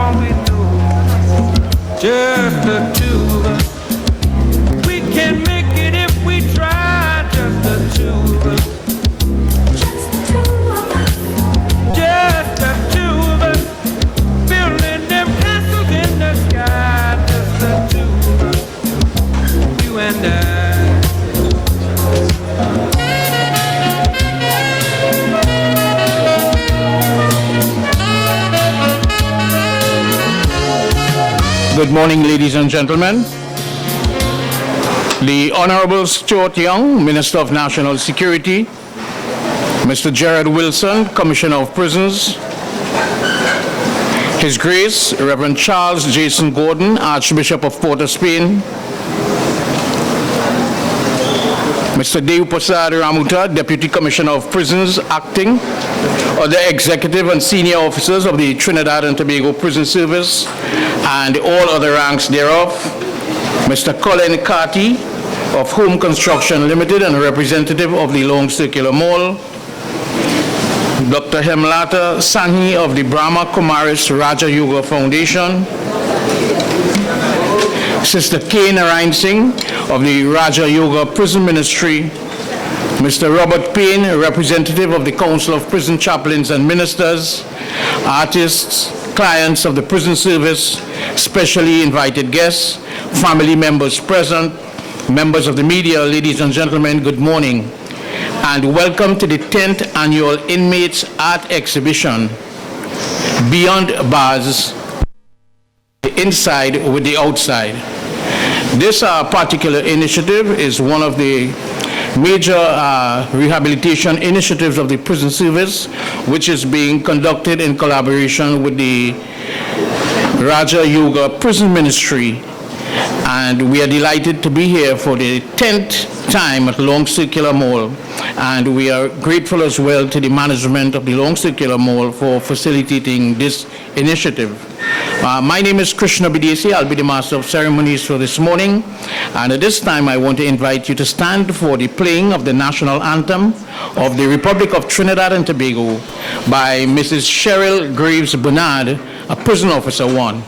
all we know. Just the two of us. We can make it if we try. Just the two of us. Just the two of us. Just the two of us. Building them castles in the sky. Just the two of us. You and I. Good morning, ladies and gentlemen. The Honorable Stuart Young, Minister of National Security, Mr. Gerard Wilson, Commissioner of Prisons, His Grace, Reverend Charles Jason Gordon, Archbishop of Port of Spain, Mr. Dev Prasad Ramuta, Deputy Commissioner of Prisons, acting, other executive and senior officers of the Trinidad and Tobago Prison Service, and all other ranks thereof, Mr. Colin Carty of Home Construction Limited and representative of the Long Circular Mall, Dr. Hemlata Sanghi of the Brahma Kumaris Raja Yoga Foundation, Sister K. Narayan Singh of the Raja Yoga Prison Ministry, Mr. Robert Payne, representative of the Council of Prison Chaplains and Ministers, artists, clients of the prison service, specially invited guests, family members present, members of the media, ladies and gentlemen, good morning, and welcome to the 10th Annual Inmates Art Exhibition, Beyond Bars, the Inside with the Outside. This particular initiative is one of the major rehabilitation initiatives of the prison service, which is being conducted in collaboration with the Raja Yoga Prison Ministry. And we are delighted to be here for the 10th time at Long Circular Mall. And we are grateful as well to the management of the Long Circular Mall for facilitating this initiative. My name is Krishna Bidesi. I'll be the Master of Ceremonies for this morning. And at this time, I want to invite you to stand for the playing of the National Anthem of the Republic of Trinidad and Tobago by Mrs. Cheryl Graves Bernard, a Prison Officer 1.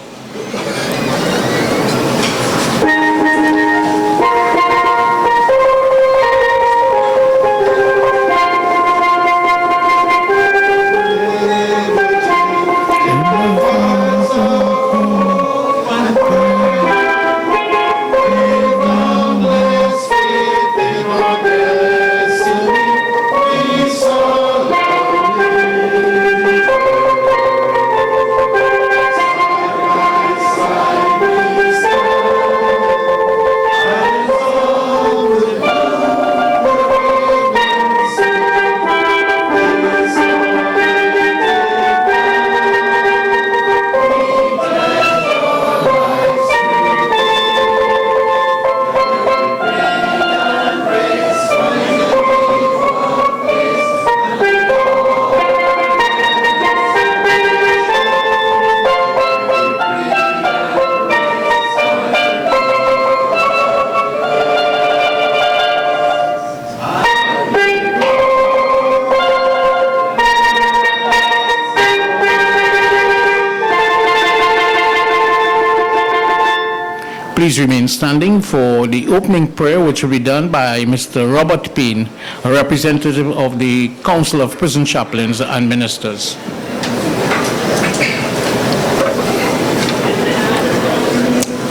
Please remain standing for the opening prayer, which will be done by Mr. Robert Payne, a representative of the Council of Prison Chaplains and Ministers.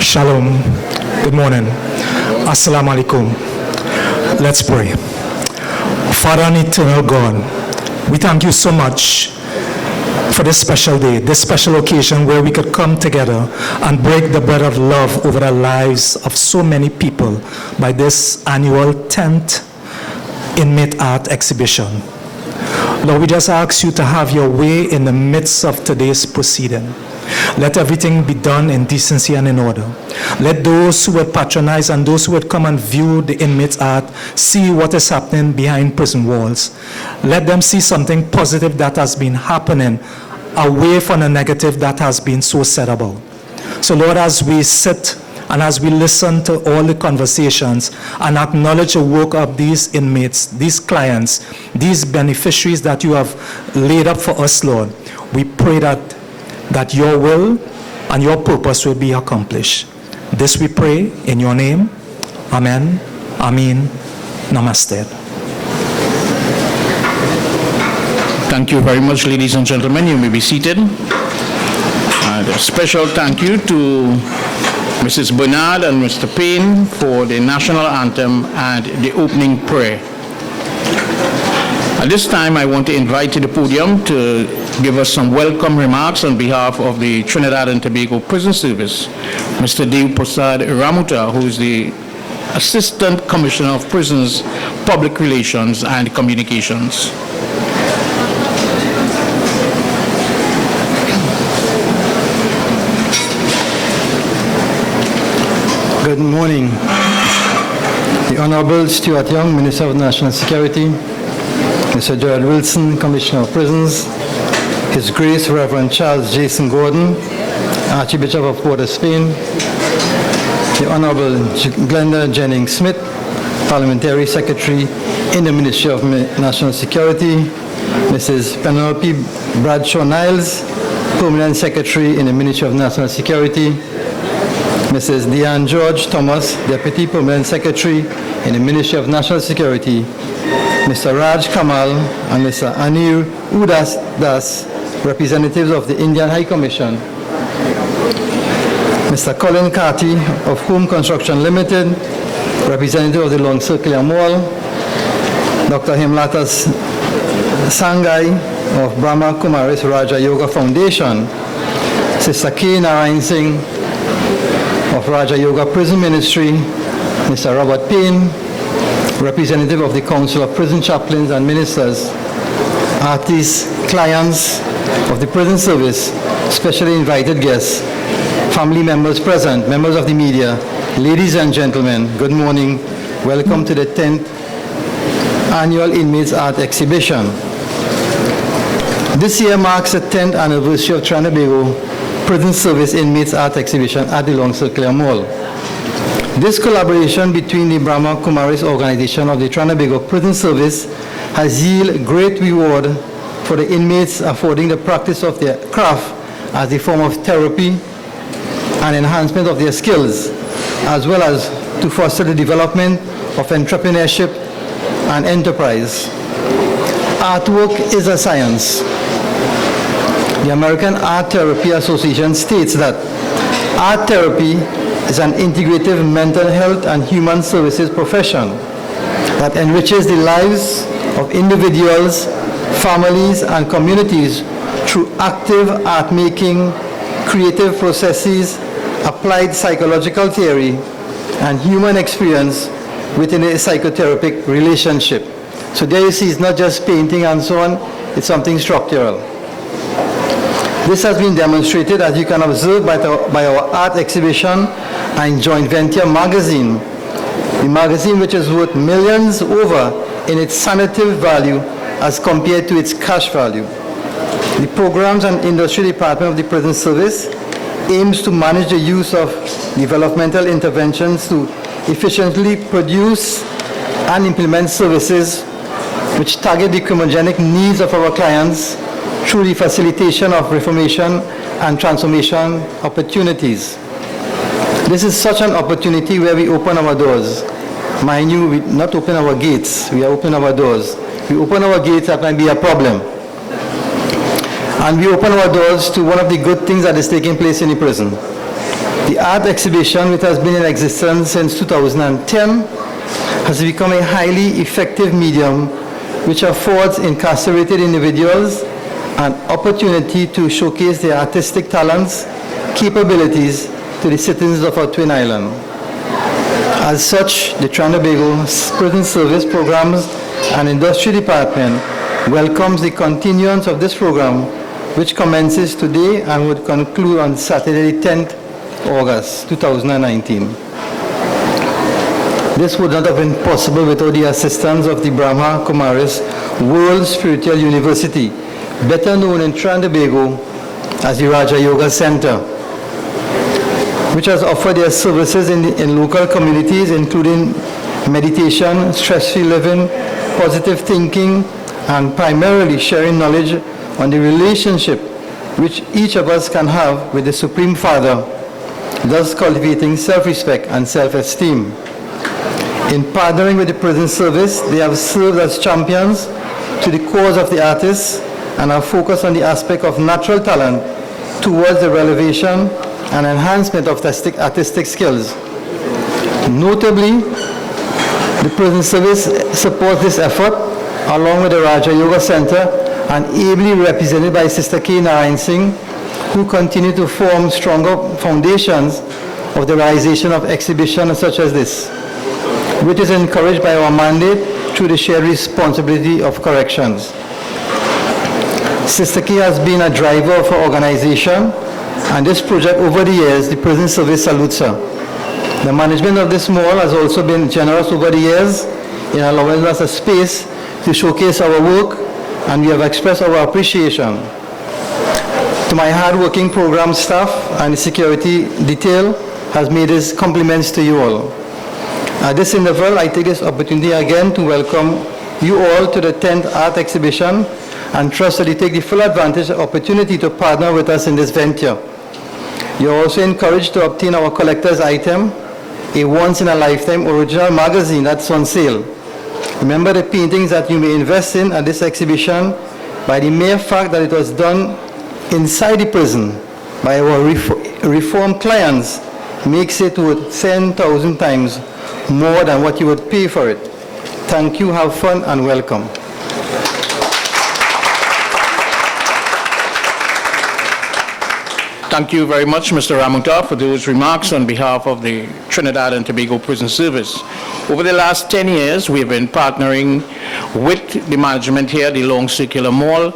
Shalom. Good morning. Assalamu alaikum. Let's pray. Father and eternal God, we thank you so much for this special day, this special occasion where we could come together and break the bread of love over the lives of so many people by this annual 10th Inmate Art Exhibition. Lord, we just ask you to have your way in the midst of today's proceeding. Let everything be done in decency and in order. Let those who would patronize and those who would come and view the inmates' art see what is happening behind prison walls. Let them see something positive that has been happening away from the negative that has been so said about. So Lord, as we sit and as we listen to all the conversations and acknowledge the work of these inmates, these clients, these beneficiaries that you have laid up for us, Lord, we pray that your will and your purpose will be accomplished. This we pray in your name. Amen. Amen. Namaste. Thank you very much, ladies and gentlemen. You may be seated. And a special thank you to Mrs. Bernard and Mr. Payne for the national anthem and the opening prayer. At this time, I want to invite to the podium to give us some welcome remarks on behalf of the Trinidad and Tobago Prison Service, Mr. Dev Prasad Ramuta, who is the Assistant Commissioner of Prisons, Public Relations and Communications. Good morning. The Honorable Stuart Young, Minister of National Security, Mr. Gerald Wilson, Commissioner of Prisons, His Grace Reverend Charles Jason Gordon, Archbishop of Port of Spain, the Honorable Glenda Jennings Smith, Parliamentary Secretary in the Ministry of National Security, Mrs. Penelope Bradshaw Niles, Permanent Secretary in the Ministry of National Security, Mrs. Deanne George Thomas, Deputy Permanent Secretary in the Ministry of National Security, Mr. Raj Kamal and Mr. Anil Udas Das, representatives of the Indian High Commission, Mr. Colin Carty of Home Construction Limited, representative of the Long Circular Mall, Dr. Himlata Sangai of Brahma Kumaris Raja Yoga Foundation, Sister K. Narayan Singh of Raja Yoga Prison Ministry, Mr. Robert Payne, representative of the Council of Prison Chaplains and Ministers, artists, clients of the prison service, specially invited guests, family members present, members of the media, ladies and gentlemen, good morning. Welcome to the 10th Annual Inmates Art Exhibition. This year marks the 10th anniversary of Trinidad and Tobago Prison Service Inmates Art Exhibition at the Long Circular Mall. This collaboration between the Brahma Kumaris organization of the Trinidad and Tobago Prison Service has yielded great reward for the inmates, affording the practice of their craft as a form of therapy and enhancement of their skills, as well as to foster the development of entrepreneurship and enterprise. Artwork is a science. The American Art Therapy Association states that art therapy is an integrative mental health and human services profession that enriches the lives of individuals, families, and communities through active art making, creative processes, applied psychological theory, and human experience within a psychotherapeutic relationship. So there you see, it's not just painting and so on, it's something structural. This has been demonstrated, as you can observe, by our art exhibition and joint venture magazine. The magazine, which is worth millions over in its sanative value as compared to its cash value. The Programs and Industry Department of the Prison Service aims to manage the use of developmental interventions to efficiently produce and implement services which target the crimogenic needs of our clients through the facilitation of reformation and transformation opportunities. This is such an opportunity where we open our doors. Mind you, we not open our gates, we open our doors. We open our gates, that might be a problem. And we open our doors to one of the good things that is taking place in the prison. The art exhibition, which has been in existence since 2010, has become a highly effective medium which affords incarcerated individuals an opportunity to showcase their artistic talents, capabilities to the citizens of our Twin Island. As such, the Trinidad and Tobago Prison Service Programs and Industry Department welcomes the continuance of this program, which commences today and would conclude on Saturday, 10th August 2019. This would not have been possible without the assistance of the Brahma Kumaris World Spiritual University, better known in Trinidad and Tobago as the Raja Yoga Center, which has offered their services in local communities, including meditation, stress-free living, positive thinking, and primarily sharing knowledge on the relationship which each of us can have with the Supreme Father, thus cultivating self-respect and self-esteem. In partnering with the prison service, they have served as champions to the cause of the artists and are focused on the aspect of natural talent towards the revelation and enhancement of artistic skills. Notably, the prison service supports this effort along with the Raja Yoga Center and ably represented by Sister K. Narayan Singh, who continue to form stronger foundations of the realization of exhibitions such as this, which is encouraged by our mandate through the shared responsibility of corrections. Sister K has been a driver of our organization, and this project over the years, the prison service salutes her. The management of this mall has also been generous over the years in allowing us a space to showcase our work, and we have expressed our appreciation. To my hard-working program staff and the security detail has made his compliments to you all. At this interval, I take this opportunity again to welcome you all to the 10th art exhibition and trust that you take the full advantage of the opportunity to partner with us in this venture. You are also encouraged to obtain our collector's item, a once-in-a-lifetime original magazine that's on sale. Remember the paintings that you may invest in at this exhibition by the mere fact that it was done inside the prison by our reformed clients makes it worth 10,000 times more than what you would pay for it. Thank you, have fun, and welcome. Thank you very much, Mr. Ramuta, for those remarks on behalf of the Trinidad and Tobago Prison Service. Over the last 10 years, we have been partnering with the management here at the Long Circular Mall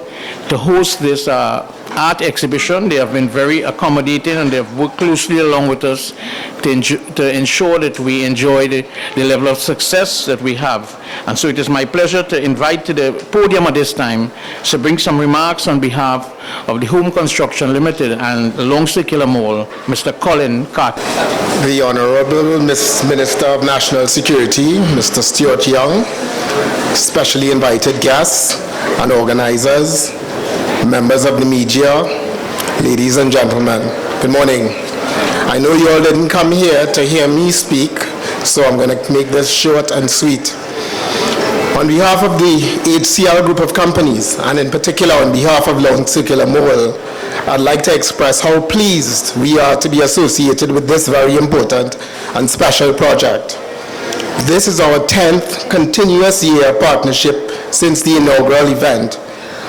to host this art exhibition. They have been very accommodating, and they have worked closely along with us to ensure that we enjoy the level of success that we have. And so it is my pleasure to invite to the podium at this time to bring some remarks on behalf of the Home Construction Limited and the Long Circular Mall, Mr. Colin Carter. The Honorable Minister of National Security, Mr. Stuart Young, specially invited guests and organizers, members of the media, ladies and gentlemen, good morning. I know you all didn't come here to hear me speak, so I'm going to make this short and sweet. On behalf of the HCL group of companies, and in particular on behalf of Long Circular Mall, I'd like to express how pleased we are to be associated with this very important and special project. This is our 10th continuous year partnership since the inaugural event,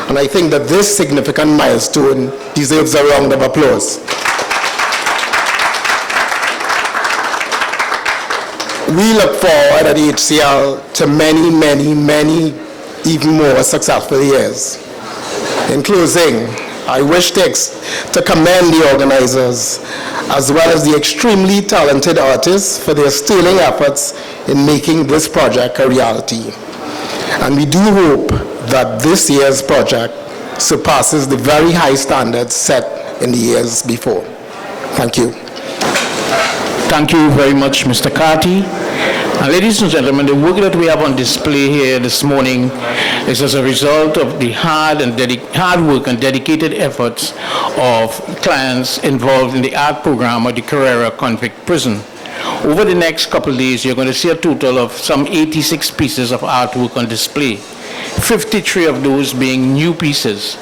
and I think that this significant milestone deserves a round of applause. We look forward at HCL to many, many, many even more successful years. In closing, I wish to commend the organizers as well as the extremely talented artists for their sterling efforts in making this project a reality. And we do hope that this year's project surpasses the very high standards set in the years before. Thank you. Thank you very much, Mr. Carty. And ladies and gentlemen, the work that we have on display here this morning is as a result of the hard work and dedicated efforts of clients involved in the art program at the Carrera Convict Prison. Over the next couple of days, you're going to see a total of some 86 pieces of artwork on display, 53 of those being new pieces.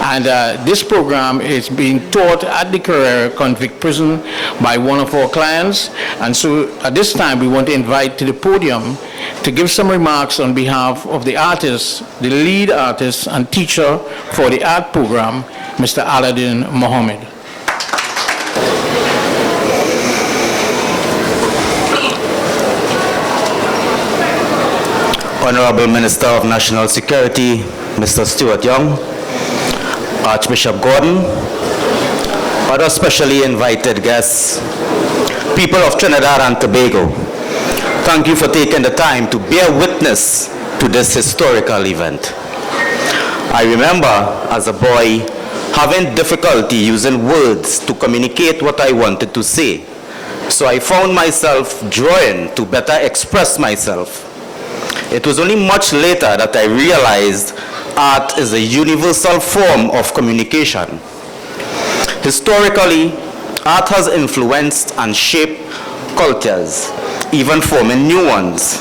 And this program is being taught at the Carrera Convict Prison by one of our clients. And so at this time, we want to invite to the podium to give some remarks on behalf of the artist, the lead artist and teacher for the art program, Mr. Aladdin Mohammed. Honorable Minister of National Security, Mr. Stuart Young, Archbishop Gordon, other specially invited guests, people of Trinidad and Tobago, thank you for taking the time to bear witness to this historical event. I remember as a boy having difficulty using words to communicate what I wanted to say, so I found myself drawing to better express myself. It was only much later that I realized art is a universal form of communication. Historically, art has influenced and shaped cultures, even forming new ones.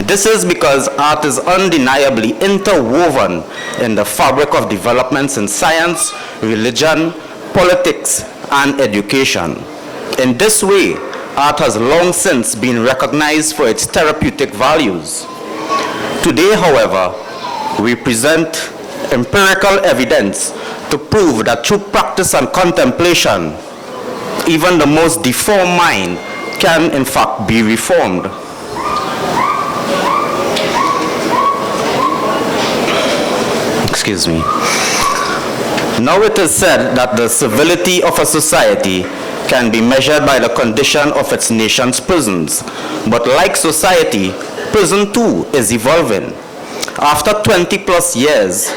This is because art is undeniably interwoven in the fabric of developments in science, religion, politics, and education. In this way, art has long since been recognized for its therapeutic values. Today, however, we present empirical evidence to prove that through practice and contemplation, even the most deformed mind can in fact be reformed. Excuse me. Now it is said that the civility of a society can be measured by the condition of its nation's prisons. But like society, prison too is evolving. After 20 plus years,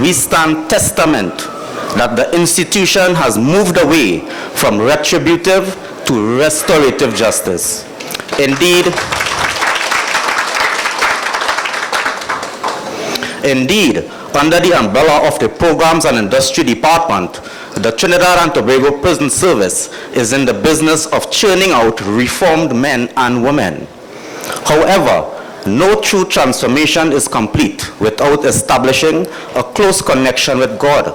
we stand testament that the institution has moved away from retributive to restorative justice. Indeed, under the umbrella of the Programs and Industry Department, the Trinidad and Tobago Prison Service is in the business of churning out reformed men and women. However, no true transformation is complete without establishing a close connection with God.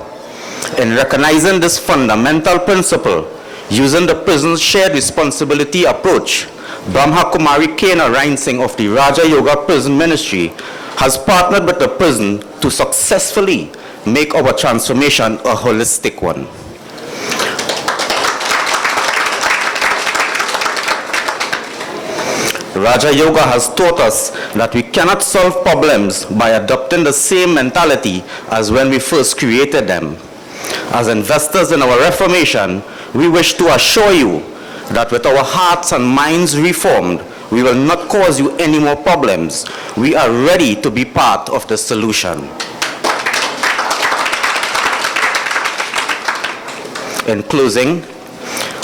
In recognizing this fundamental principle, using the prison's shared responsibility approach, Brahma Kumari Kena Ryan Singh of the Raja Yoga Prison Ministry has partnered with the prison to successfully make our transformation a holistic one. Raja Yoga has taught us that we cannot solve problems by adopting the same mentality as when we first created them. As investors in our reformation, we wish to assure you that with our hearts and minds reformed, we will not cause you any more problems. We are ready to be part of the solution. In closing,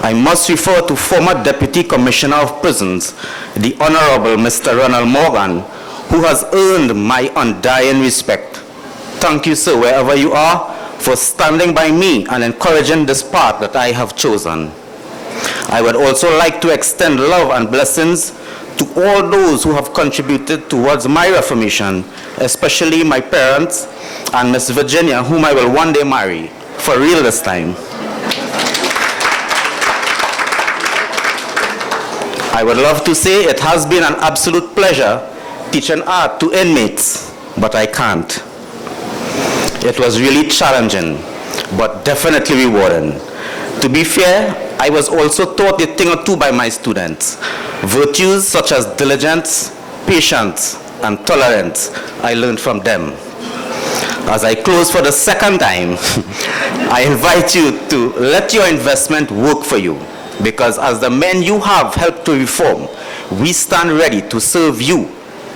I must refer to former Deputy Commissioner of Prisons, the Honorable Mr. Ronald Morgan, who has earned my undying respect. Thank you, sir, wherever you are, for standing by me and encouraging this path that I have chosen. I would also like to extend love and blessings to all those who have contributed towards my reformation, especially my parents and Miss Virginia, whom I will one day marry, for real this time. I would love to say it has been an absolute pleasure teaching art to inmates, but I can't. It was really challenging, but definitely rewarding. To be fair, I was also taught a thing or two by my students. Virtues such as diligence, patience, and tolerance, I learned from them. As I close for the second time, I invite you to let your investment work for you, because as the men you have helped to reform, we stand ready to serve you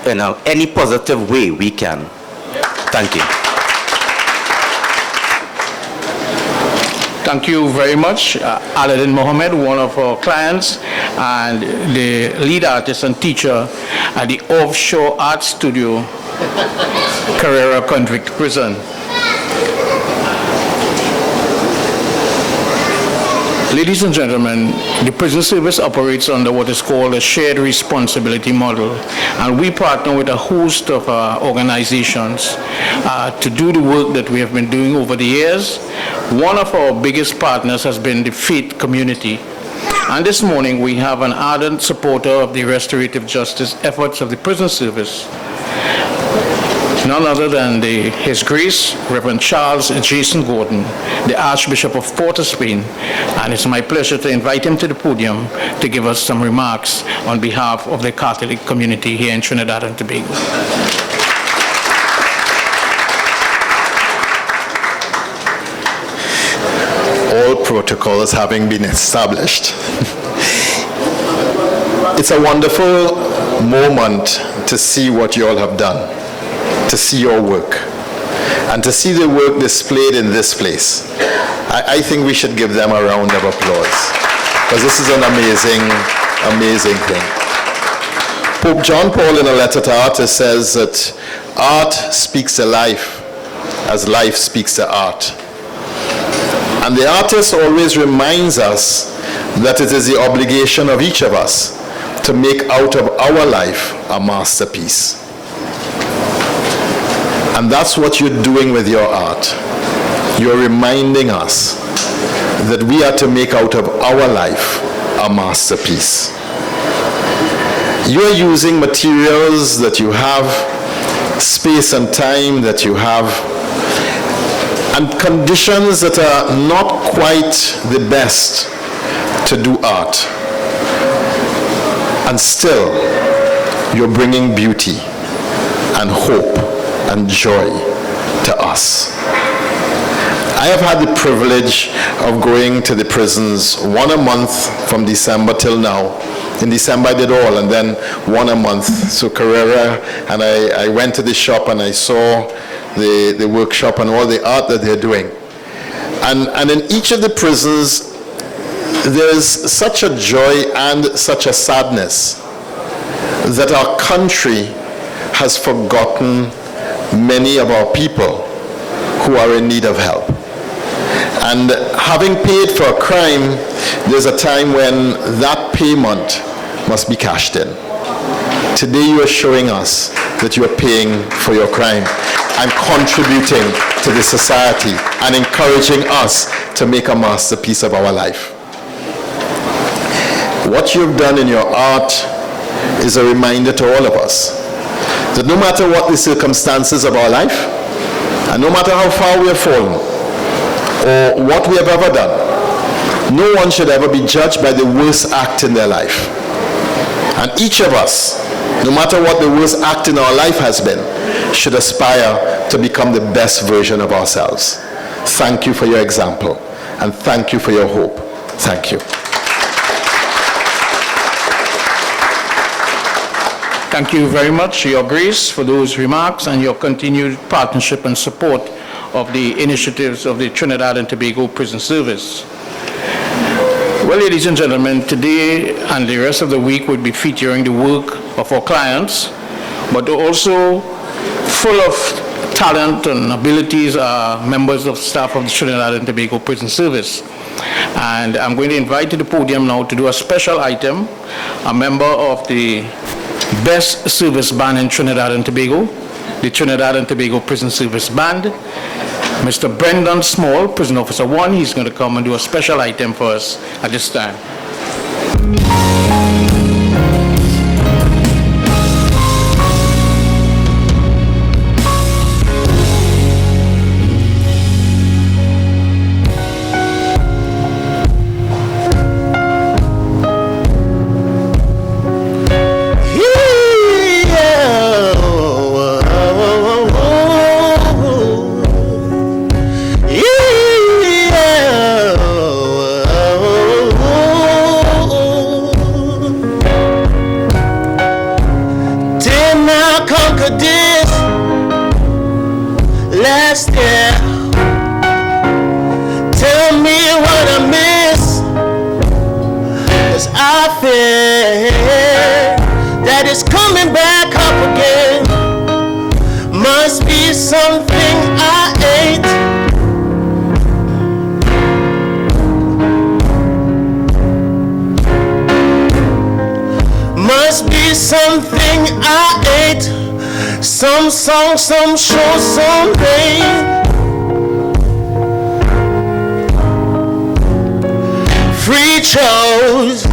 in any positive way we can. Thank you. Thank you very much, Aladdin Mohammed, one of our clients and the lead artist and teacher at the Offshore Art Studio, Carrera Convict Prison. Ladies and gentlemen, the prison service operates under what is called a shared responsibility model, and we partner with a host of organizations to do the work that we have been doing over the years. One of our biggest partners has been the faith community, and this morning we have an ardent supporter of the restorative justice efforts of the prison service. None other than His Grace, Reverend Charles Jason Gordon, the Archbishop of Port of Spain, and it's my pleasure to invite him to the podium to give us some remarks on behalf of the Catholic community here in Trinidad and Tobago. All protocols having been established. It's a wonderful moment to see what you all have done, to see your work, and to see the work displayed in this place. I think we should give them a round of applause, because this is an amazing, amazing thing. Pope John Paul, in a letter to artists, says that art speaks to life as life speaks to art. And And the artist always reminds us that it is the obligation of each of us to make out of our life a masterpiece. And that's what you're doing with your art. You're reminding us that we are to make out of our life a masterpiece. You're using materials that you have, space and time that you have, and conditions that are not quite the best to do art. And still, you're bringing beauty and hope and joy to us. I have had the privilege of going to the prisons one a month from December till now. In December I did all, and then one a month. So Carrera, and I went to the shop and I saw the workshop and all the art that they're doing. And in each of the prisons, there's such a joy and such a sadness that our country has forgotten many of our people who are in need of help. And having paid for a crime, there's a time when that payment must be cashed in. Today you are showing us that you are paying for your crime and contributing to the society and encouraging us to make a masterpiece of our life. What you've done in your art is a reminder to all of us that no matter what the circumstances of our life, and no matter how far we have fallen, or what we have ever done, no one should ever be judged by the worst act in their life. And each of us, no matter what the worst act in our life has been, should aspire to become the best version of ourselves. Thank you for your example, and thank you for your hope. Thank you. Thank you very much, Your Grace, for those remarks and your continued partnership and support of the initiatives of the Trinidad and Tobago Prison Service. Well, ladies and gentlemen, today and the rest of the week will be featuring the work of our clients, but also full of talent and abilities are members of staff of the Trinidad and Tobago Prison Service. And I'm going to invite to the podium now to do a special item, a member of the Best Service Band in Trinidad and Tobago, the Trinidad and Tobago Prison Service Band, Mr. Brendan Small, Prison Officer 1. He's going to come and do a special item for us at this time. Some song, some show, some pain. Free chose.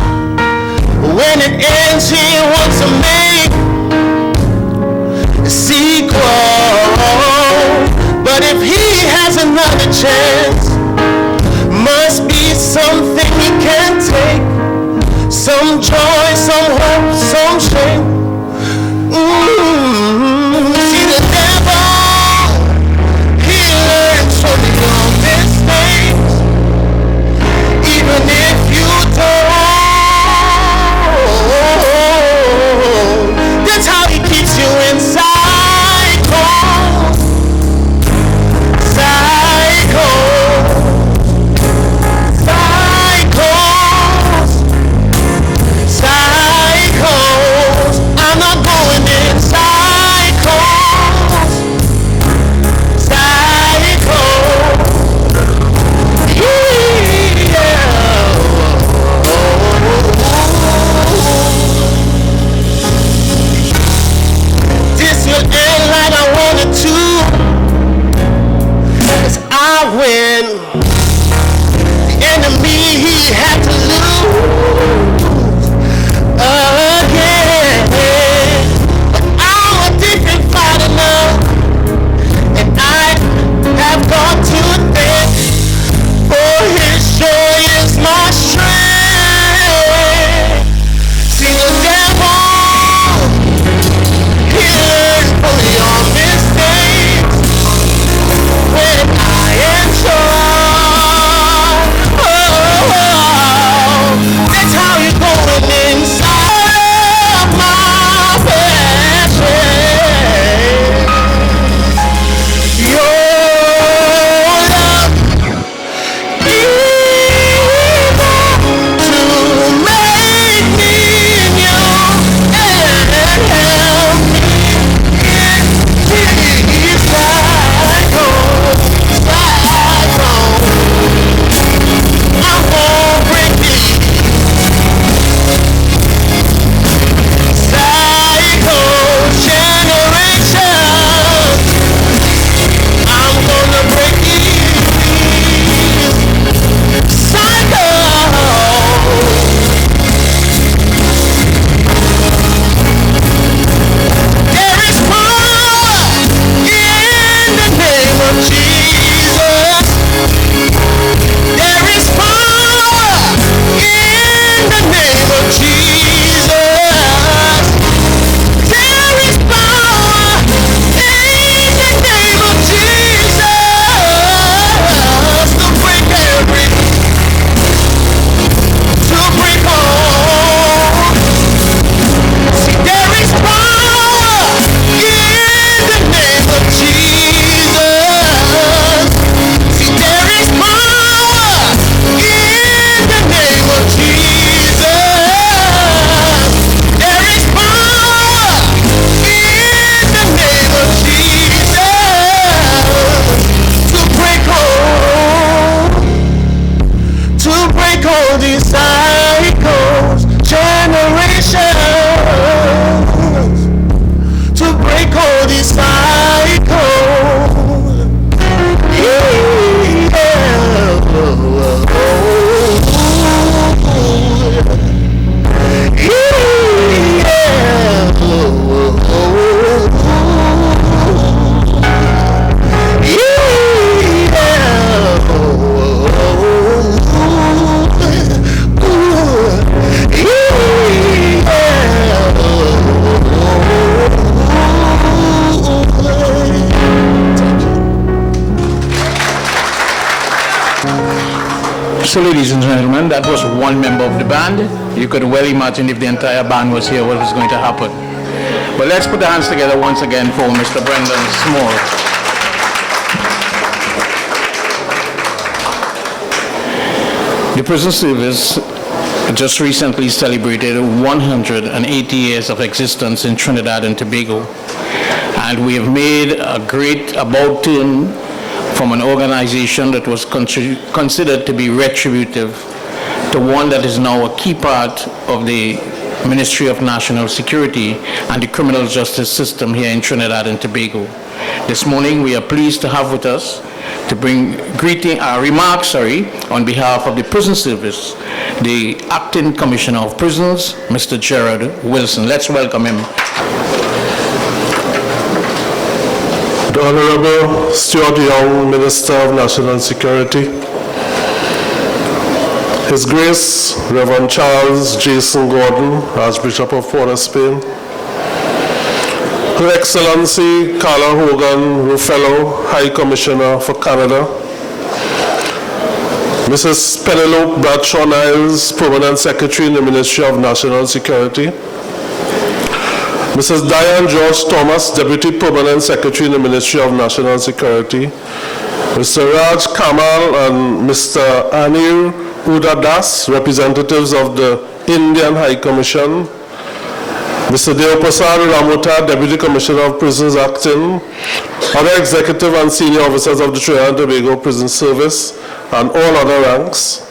When it ends, he wants to make a sequel. But if he has another chance, must be something he can take. Some joy, some hope, some shame. See the devil, he learns from your mistakes. Even if you don't, that's how he keeps you in cycles. Cycles. So, ladies and gentlemen, that was one member of the band. You could well imagine if the entire band was here, what was going to happen. But let's put our hands together once again for Mr. Brendan Small. The prison service just recently celebrated 180 years of existence in Trinidad and Tobago. And we have made a great about turn from an organization that was considered to be retributive to one that is now a key part of the Ministry of National Security and the criminal justice system here in Trinidad and Tobago. This morning we are pleased to have with us to bring remarks on behalf of the prison service, the Acting Commissioner of Prisons, Mr. Gerard Wilson. Let's welcome him. The Honorable Stuart Young, Minister of National Security, His Grace Reverend Charles Jason Gordon, Archbishop of Port of Spain, Her Excellency Carla Hogan Ruffello, High Commissioner for Canada, Mrs. Penelope Bradshaw Niles, Permanent Secretary in the Ministry of National Security, Mrs. Diane George Thomas, Deputy Permanent Secretary in the Ministry of National Security, Mr. Raj Kamal and Mr. Anil Uda Das, representatives of the Indian High Commission, Mr. Deoprasad Ramota, Deputy Commissioner of Prisons Acting, other executive and senior officers of the Trinidad and Tobago Prison Service, and all other ranks,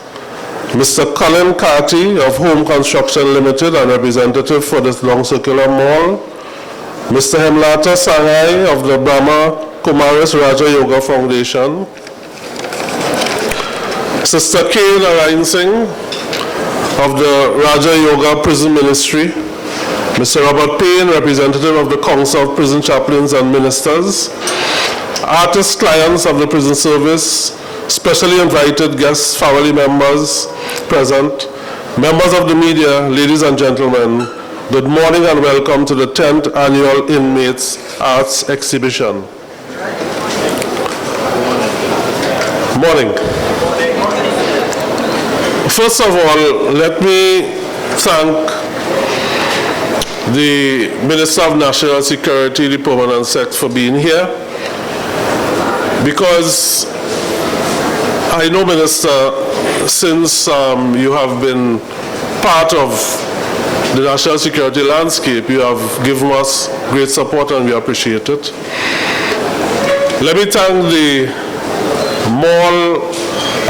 Mr. Colin Carty of Home Construction Limited and representative for this Long Circular Mall, Mr. Hemlata Sangai of the Brahma Kumaris Raja Yoga Foundation, Sister K. Narayan Singh of the Raja Yoga Prison Ministry, Mr. Robert Payne, representative of the Council of Prison Chaplains and Ministers, artist clients of the prison service, specially invited guests, family members present, members of the media, ladies and gentlemen, good morning and welcome to the 10th Annual Inmates Arts Exhibition. Morning. First of all, let me thank the Minister of National Security, the Permanent Sec, for being here, because I know, Minister, since you have been part of the national security landscape, you have given us great support and we appreciate it. Let me thank the mall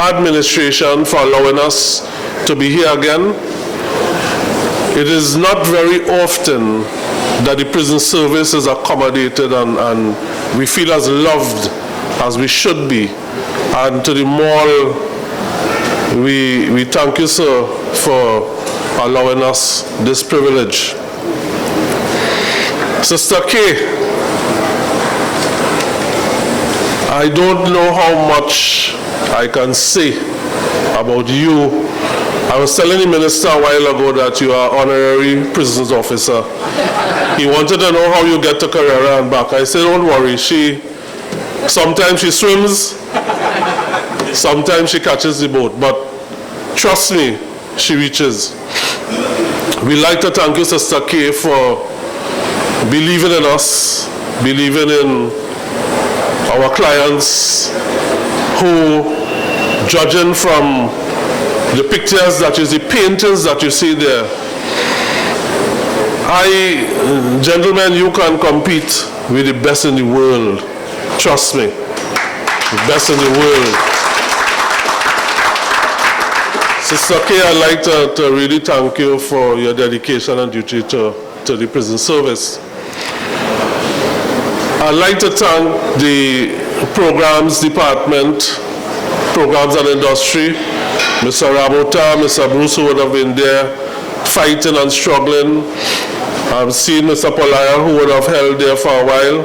administration for allowing us to be here again. It is not very often that the prison service is accommodated and we feel as loved as we should be. And to the mall, we thank you, sir, for allowing us this privilege. Sister K, I don't know how much I can say about you. I was telling the minister a while ago that you are honorary prisons officer. He wanted to know how you get to Carrera and back. I said, don't worry, sometimes she swims, sometimes she catches the boat, but trust me, she reaches. We'd like to thank you, Sister K, for believing in us, believing in our clients who, judging from the pictures that you see, paintings that you see there, gentlemen, you can compete with the best in the world. Trust me, the best in the world. Sister K, I'd like to really thank you for your dedication and duty to the prison service. I'd like to thank the Programs Department, Programs and Industry, Mr. Ramota, Mr. Bruce, who would have been there fighting and struggling. I've seen Mr. Polaya, who would have held there for a while.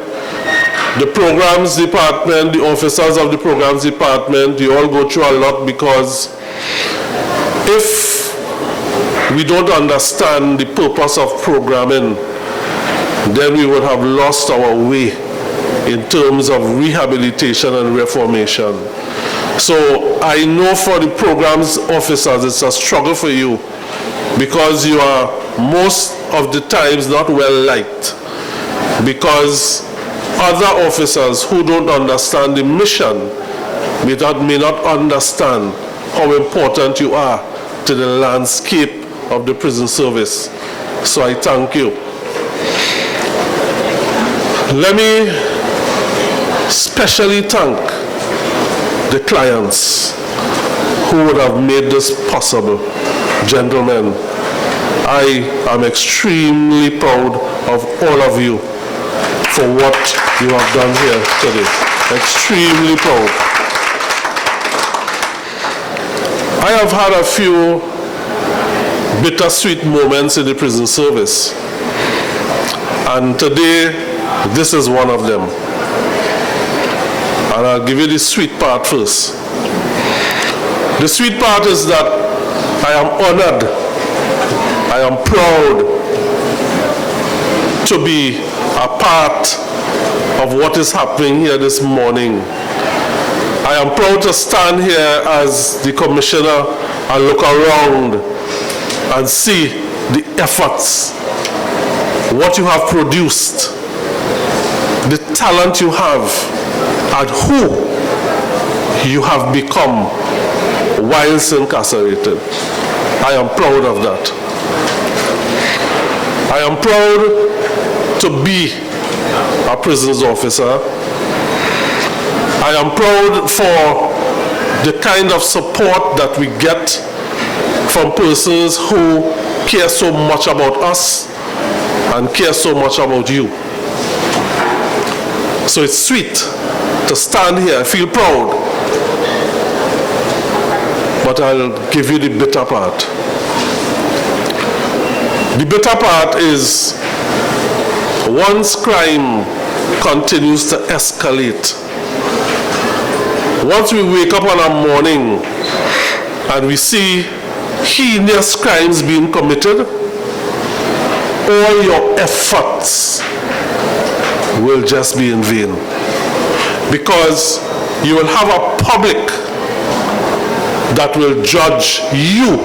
The Programs Department, the officers of the Programs Department, you all go through a lot, because if we don't understand the purpose of programming, then we would have lost our way. in terms of rehabilitation and reformation. So I know for the programs officers, it's a struggle for you because you are most of the times not well liked, because other officers who don't understand the mission may not understand how important you are to the landscape of the prison service. So I thank you. Let me especially thank the clients who would have made this possible. Gentlemen, I am extremely proud of all of you for what you have done here today. Extremely proud. I have had a few bittersweet moments in the prison service, and today this is one of them. And I'll give you the sweet part first. The sweet part is that I am honored, I am proud to be a part of what is happening here this morning. I am proud to stand here as the commissioner and look around and see the efforts, what you have produced, the talent you have, and who you have become whilst incarcerated. I am proud of that. I am proud to be a prisons officer. I am proud for the kind of support that we get from persons who care so much about us and care so much about you. So it's sweet to stand here, I feel proud, but I'll give you the bitter part. The bitter part is once crime continues to escalate, once we wake up on a morning and we see heinous crimes being committed, all your efforts will just be in vain, because you will have a public that will judge you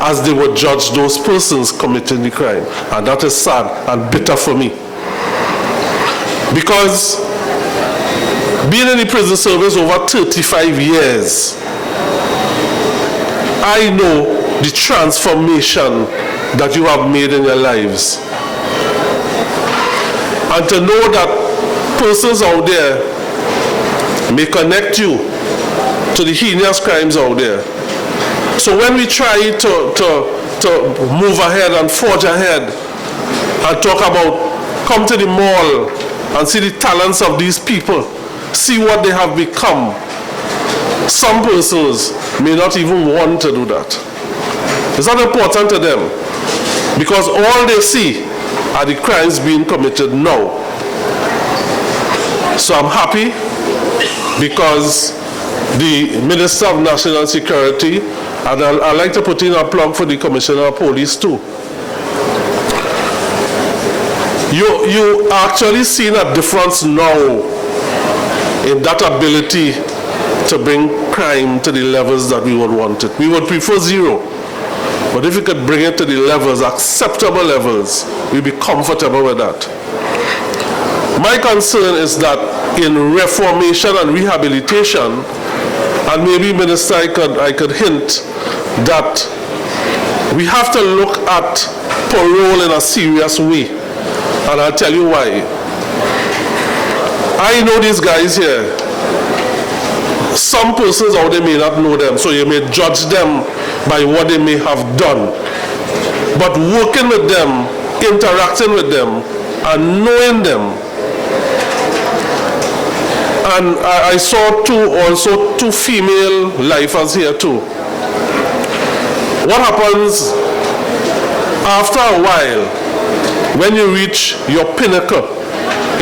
as they would judge those persons committing the crime. And that is sad and bitter for me, because being in the prison service over 35 years, I know the transformation that you have made in your lives. And to know that persons out there may connect you to the heinous crimes out there. So when we try to move ahead and forge ahead and talk about come to the mall and see the talents of these people, see what they have become, some persons may not even want to do that. It's not important to them, because all they see are the crimes being committed now. So I'm happy because the Minister of National Security, and I'd like to put in a plug for the Commissioner of Police too. You actually seen a difference now in that ability to bring crime to the levels that we would want it. We would prefer zero, but if we could bring it to the levels, acceptable levels, we'd be comfortable with that. My concern is that in reformation and rehabilitation, and maybe Minister, I could hint that we have to look at parole in a serious way, and I'll tell you why. I know these guys here. Some persons out there may not know them, so you may judge them by what they may have done. But working with them, interacting with them, and knowing them, and I saw two female lifers here too. What happens after a while when you reach your pinnacle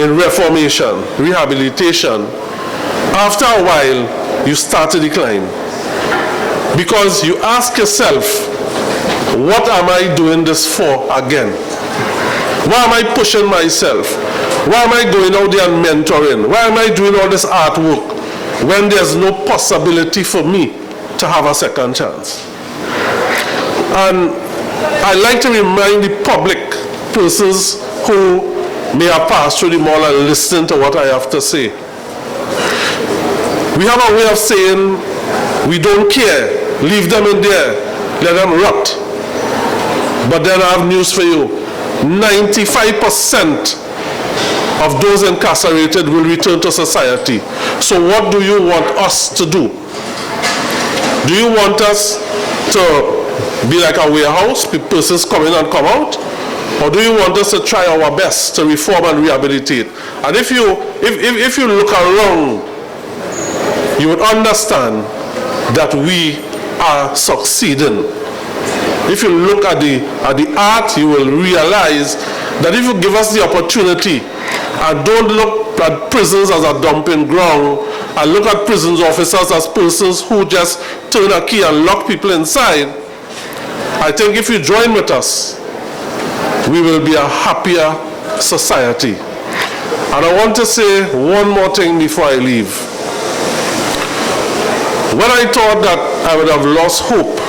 in reformation, rehabilitation? After a while, you start to decline, because you ask yourself, what am I doing this for again? Why am I pushing myself? Why am I going out there and mentoring? Why am I doing all this artwork when there's no possibility for me to have a second chance? And I like to remind the public, persons who may have passed through the mall and listened to what I have to say. We have a way of saying, we don't care, leave them in there, let them rot. But then I have news for you. 95% of those incarcerated will return to society. So what do you want us to do? Do you want us to be like a warehouse, persons come in and come out? Or do you want us to try our best to reform and rehabilitate? And if you look around, you would understand that we are succeeding. If you look at the art, you will realize that if you give us the opportunity and don't look at prisons as a dumping ground and look at prisons officers as persons who just turn a key and lock people inside, I think if you join with us, we will be a happier society. And I want to say one more thing before I leave. When I thought that I would have lost hope,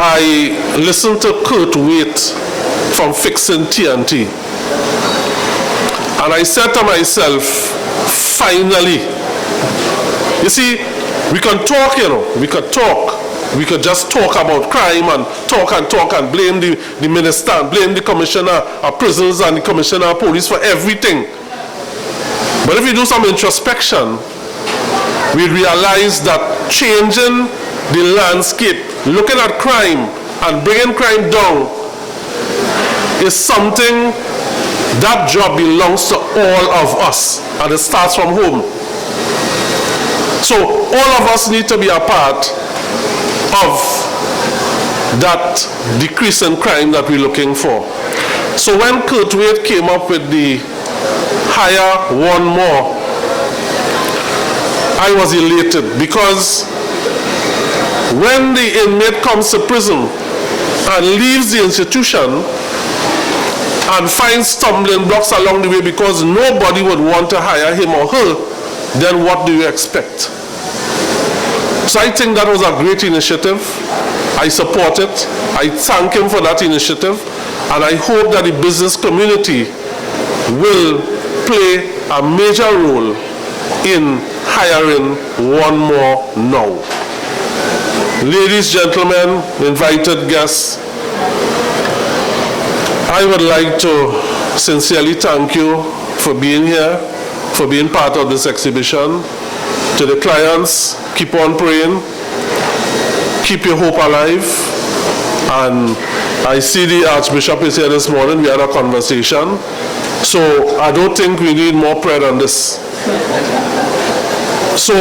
I listened to Kurt Waite from Fixing TNT. And I said to myself, finally. You see, we can talk, we could talk. We could just talk about crime and talk and blame the minister and blame the commissioner of prisons and the commissioner of police for everything. But if we do some introspection, we realize that changing the landscape, looking at crime and bringing crime down is something, that job belongs to all of us, and it starts from home. So all of us need to be a part of that decrease in crime that we're looking for. So when Kurt Waite came up with the hire one more, I was elated, because when the inmate comes to prison and leaves the institution and finds stumbling blocks along the way because nobody would want to hire him or her, then what do you expect? So I think that was a great initiative. I support it. I thank him for that initiative, and I hope that the business community will play a major role in hiring one more now. Ladies, gentlemen, invited guests, I would like to sincerely thank you for being here, for being part of this exhibition. To the clients, keep on praying, keep your hope alive. And I see the Archbishop is here this morning. We had a conversation. So I don't think we need more prayer than this. So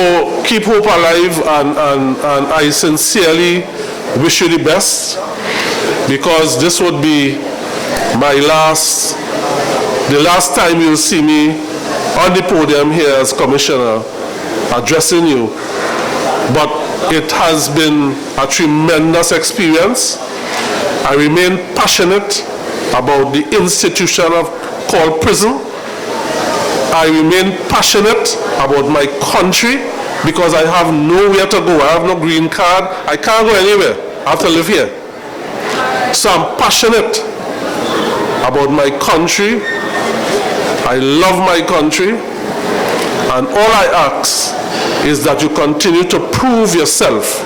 keep hope alive, and I sincerely wish you the best, because this would be the last time you'll see me on the podium here as Commissioner addressing you. But it has been a tremendous experience. I remain passionate about the institution called prison. I remain passionate about my country, because I have nowhere to go. I have no green card. I can't go anywhere. I have to live here. So I'm passionate about my country. I love my country. And all I ask is that you continue to prove yourself.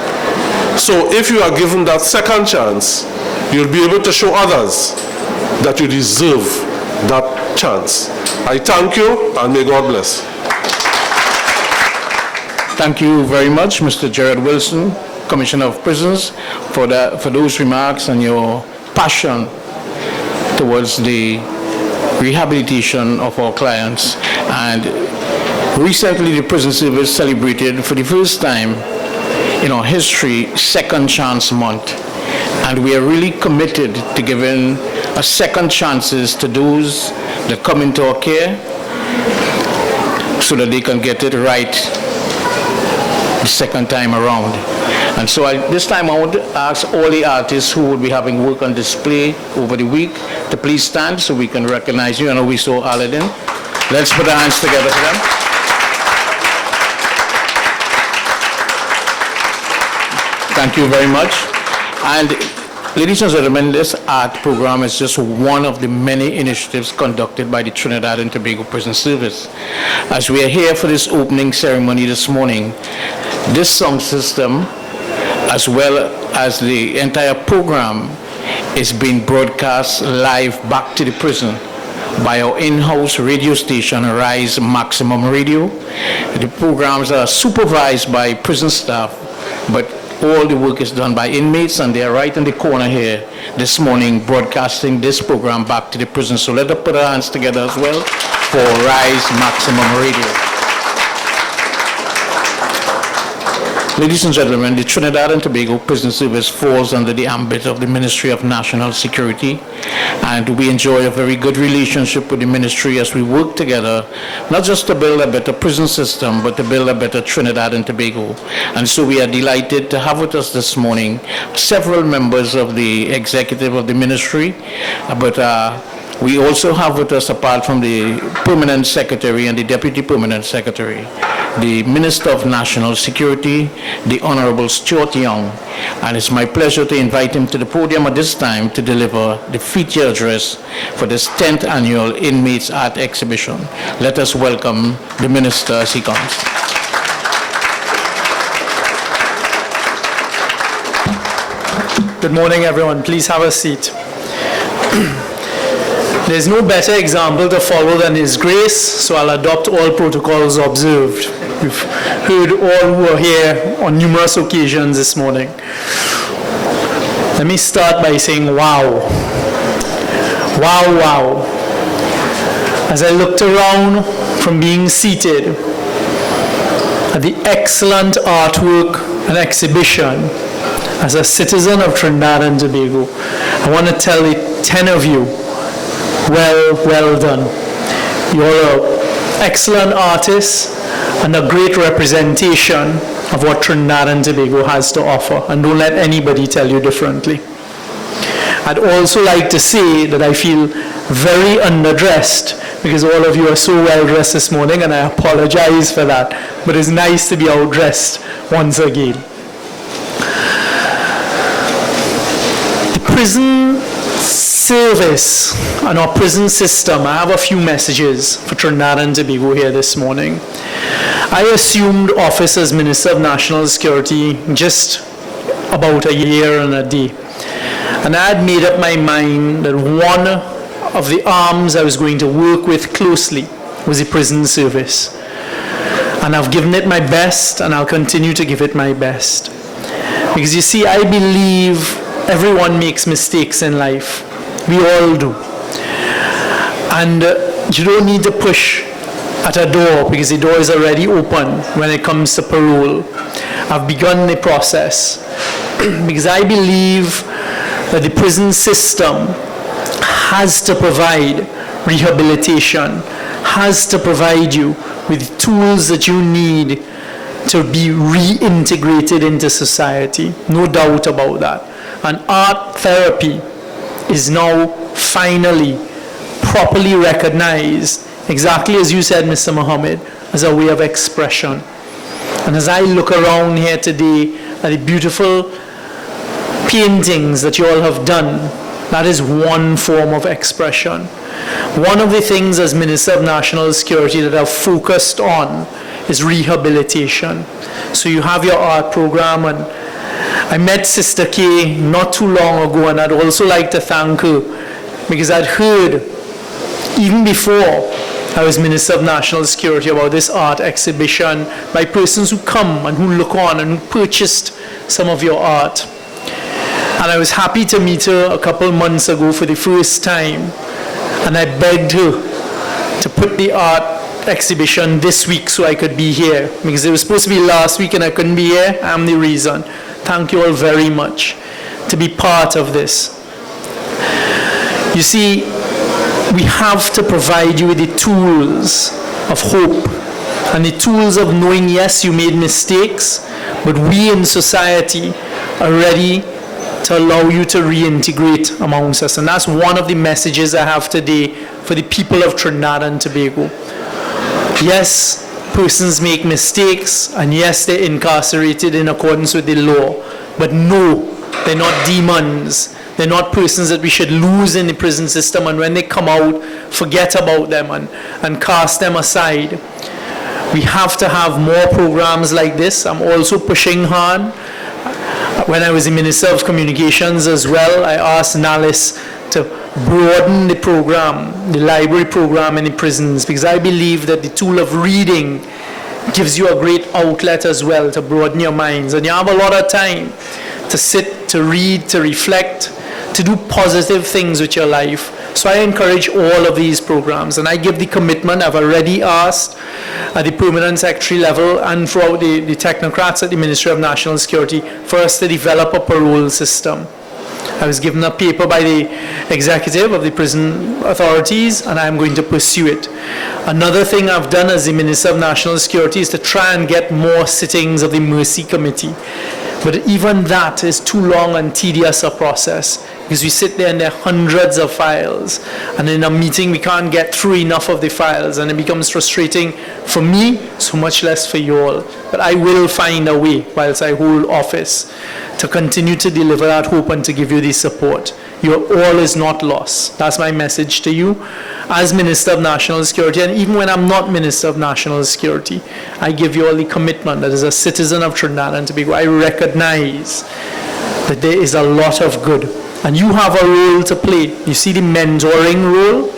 So if you are given that second chance, you'll be able to show others that you deserve that chance. I thank you, and may God bless. Thank you very much, Mr. Gerard Wilson, Commissioner of Prisons, for those remarks and your passion towards the rehabilitation of our clients. And recently, the Prison Service celebrated for the first time in our history Second Chance Month. And we are really committed to giving a second chances to those that come into our care so that they can get it right second time around. And so this time I want to ask all the artists who will be having work on display over the week to please stand so we can recognize you. I know we saw Aladdin. Let's put our hands together for them. Thank you very much. And ladies and gentlemen, this art program is just one of the many initiatives conducted by the Trinidad and Tobago Prison Service. As we are here for this opening ceremony this morning, this sound system, as well as the entire program, is being broadcast live back to the prison by our in-house radio station, Rise Maximum Radio. The programs are supervised by prison staff, but all the work is done by inmates, and they are right in the corner here this morning broadcasting this program back to the prison. So let us put our hands together as well for Rise Maximum Radio. Ladies and gentlemen, the Trinidad and Tobago Prison Service falls under the ambit of the Ministry of National Security, and we enjoy a very good relationship with the ministry as we work together, not just to build a better prison system, but to build a better Trinidad and Tobago. And so we are delighted to have with us this morning several members of the executive of the ministry, but we also have with us, apart from the permanent secretary and the deputy permanent secretary, the Minister of National Security, the Honorable Stuart Young, and it's my pleasure to invite him to the podium at this time to deliver the feature address for this 10th annual Inmates Art Exhibition. Let us welcome the Minister as he comes. Good morning, everyone. Please have a seat. There's no better example to follow than His Grace, so I'll adopt all protocols observed. We've heard all who are here on numerous occasions this morning. Let me start by saying, wow. Wow, wow. As I looked around from being seated at the excellent artwork and exhibition, as a citizen of Trinidad and Tobago, I want to tell the 10 of you, well done. You're an excellent artist and a great representation of what Trinidad and Tobago has to offer, and don't let anybody tell you differently. I'd also like to say that I feel very underdressed because all of you are so well dressed this morning, and I apologize for that, but it's nice to be outdressed once again. The prison service and our prison system, I have a few messages for Trinidad and Tobago here this morning. I assumed office as Minister of National Security just about a year and a day. And I had made up my mind that one of the arms I was going to work with closely was the prison service. And I've given it my best, and I'll continue to give it my best. Because you see, I believe everyone makes mistakes in life. We all do. And you don't need to push at a door because the door is already open when it comes to parole. I've begun the process because I believe that the prison system has to provide rehabilitation, has to provide you with tools that you need to be reintegrated into society. No doubt about that. And art therapy is now finally properly recognized, exactly as you said, Mr. Mohammed, as a way of expression. And as I look around here today at the beautiful paintings that you all have done, that is one form of expression. One of the things as Minister of National Security that I've focused on is rehabilitation. So you have your art program, and I met Sister Kay not too long ago, and I'd also like to thank her because I'd heard, even before I was Minister of National Security, about this art exhibition by persons who come and who look on and who purchased some of your art. And I was happy to meet her a couple months ago for the first time, and I begged her to put the art exhibition this week so I could be here, because it was supposed to be last week and I couldn't be here. I'm the reason. Thank you all very much to be part of this. You see, we have to provide you with the tools of hope and the tools of knowing, yes, you made mistakes, but we in society are ready to allow you to reintegrate amongst us. And that's one of the messages I have today for the people of Trinidad and Tobago. Yes, persons make mistakes, and yes, they're incarcerated in accordance with the law, but no, they're not demons. They're not persons that we should lose in the prison system, and when they come out, forget about them and cast them aside. We have to have more programs like this. I'm also pushing hard. When I was the Minister of Communications as well, I asked NALIS to broaden the program, the library program in the prisons, because I believe that the tool of reading gives you a great outlet as well to broaden your minds. And you have a lot of time to sit, to read, to reflect, to do positive things with your life. So I encourage all of these programs, and I give the commitment. I've already asked at the permanent secretary level and throughout the technocrats at the Ministry of National Security for us to develop a parole system. I was given a paper by the executive of the prison authorities, and I'm going to pursue it. Another thing I've done as the Minister of National Security is to try and get more sittings of the Mercy Committee. But even that is too long and tedious a process, because we sit there and there are hundreds of files, and in a meeting we can't get through enough of the files, and it becomes frustrating for me, so much less for you all. But I will find a way, whilst I hold office, to continue to deliver that hope and to give you the support. Your all is not lost. That's my message to you as Minister of National Security, and even when I'm not Minister of National Security, I give you all the commitment that as a citizen of Trinidad and Tobago, I recognize that there is a lot of good, and you have a role to play. You see the mentoring role?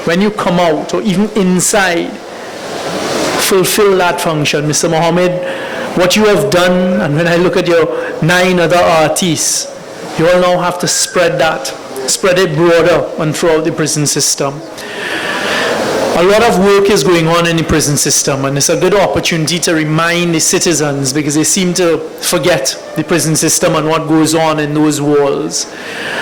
When you come out, or even inside, fulfill that function. Mr. Mohammed, what you have done, and when I look at your 9 other artists, you all now have to spread it broader and throughout the prison system. A lot of work is going on in the prison system, and it's a good opportunity to remind the citizens, because they seem to forget the prison system and what goes on in those walls.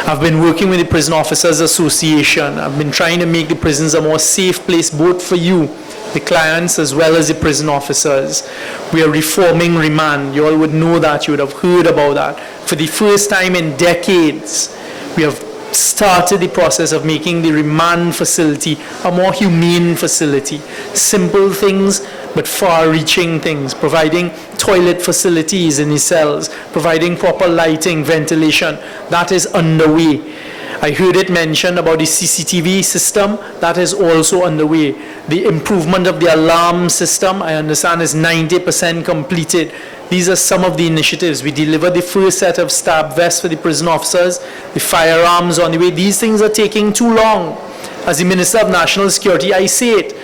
I've been working with the Prison Officers Association. I've been trying to make the prisons a more safe place, both for you, the clients, as well as the prison officers. We are reforming remand. You all would know that. You would have heard about that. For the first time in decades, we have started the process of making the remand facility a more humane facility. Simple things, but far-reaching things. Providing toilet facilities in the cells, providing proper lighting, ventilation. That is underway. I heard it mentioned about the CCTV system. That is also underway. The improvement of the alarm system, I understand, is 90% completed. These are some of the initiatives. We delivered the first set of stab vests for the prison officers, the firearms on the way. These things are taking too long. As the Minister of National Security, I say it.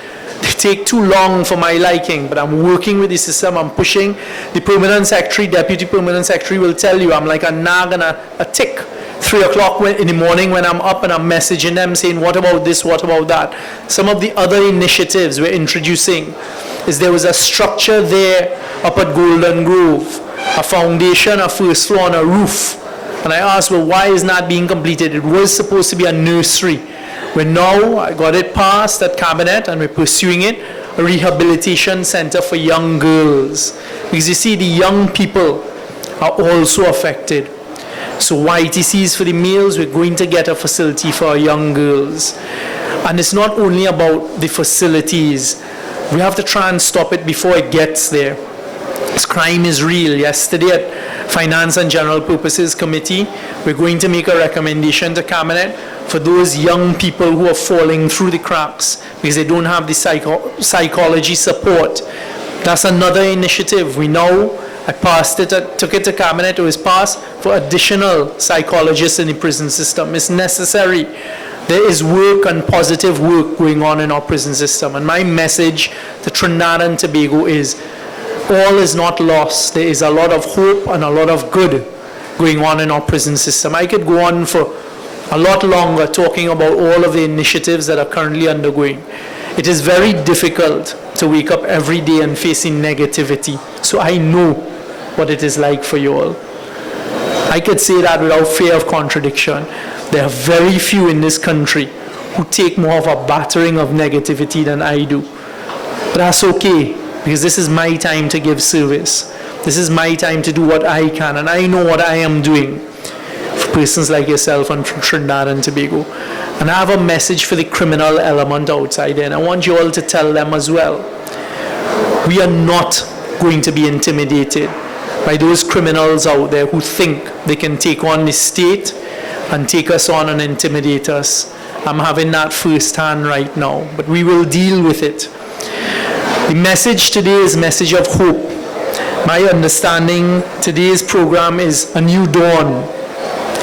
They take too long for my liking, but I'm working with the system. I'm pushing. The permanent secretary, deputy permanent secretary will tell you I'm like a nag and a tick. 3 o'clock in the morning when I'm up and I'm messaging them saying, what about this, what about that? Some of the other initiatives we're introducing is there was a structure there up at Golden Grove, a foundation, a first floor, and a roof. And I asked, well, why is not being completed? It was supposed to be a nursery. Well, now I got it passed at Cabinet, and we're pursuing it, a rehabilitation center for young girls. Because you see, the young people are also affected. So YTCs for the males, we're going to get a facility for our young girls. And it's not only about the facilities. We have to try and stop it before it gets there. This crime is real. Yesterday at Finance and General Purposes Committee, we're going to make a recommendation to Cabinet for those young people who are falling through the cracks because they don't have the psychology support. That's another initiative. We know I passed it, took it to Cabinet, it was passed for additional psychologists in the prison system. It's necessary. There is work and positive work going on in our prison system. And my message to Trinidad and Tobago is, all is not lost. There is a lot of hope and a lot of good going on in our prison system. I could go on for a lot longer talking about all of the initiatives that are currently undergoing. It is very difficult to wake up every day and facing negativity. So I know what it is like for you all. I could say that without fear of contradiction. There are very few in this country who take more of a battering of negativity than I do. But that's okay, because this is my time to give service. This is my time to do what I can, and I know what I am doing for persons like yourself and from Trinidad and Tobago. And I have a message for the criminal element outside there, and I want you all to tell them as well. We are not going to be intimidated by those criminals out there who think they can take on the state and take us on and intimidate us. I'm having that firsthand right now, but we will deal with it. The message today is a message of hope. My understanding, today's program is a new dawn.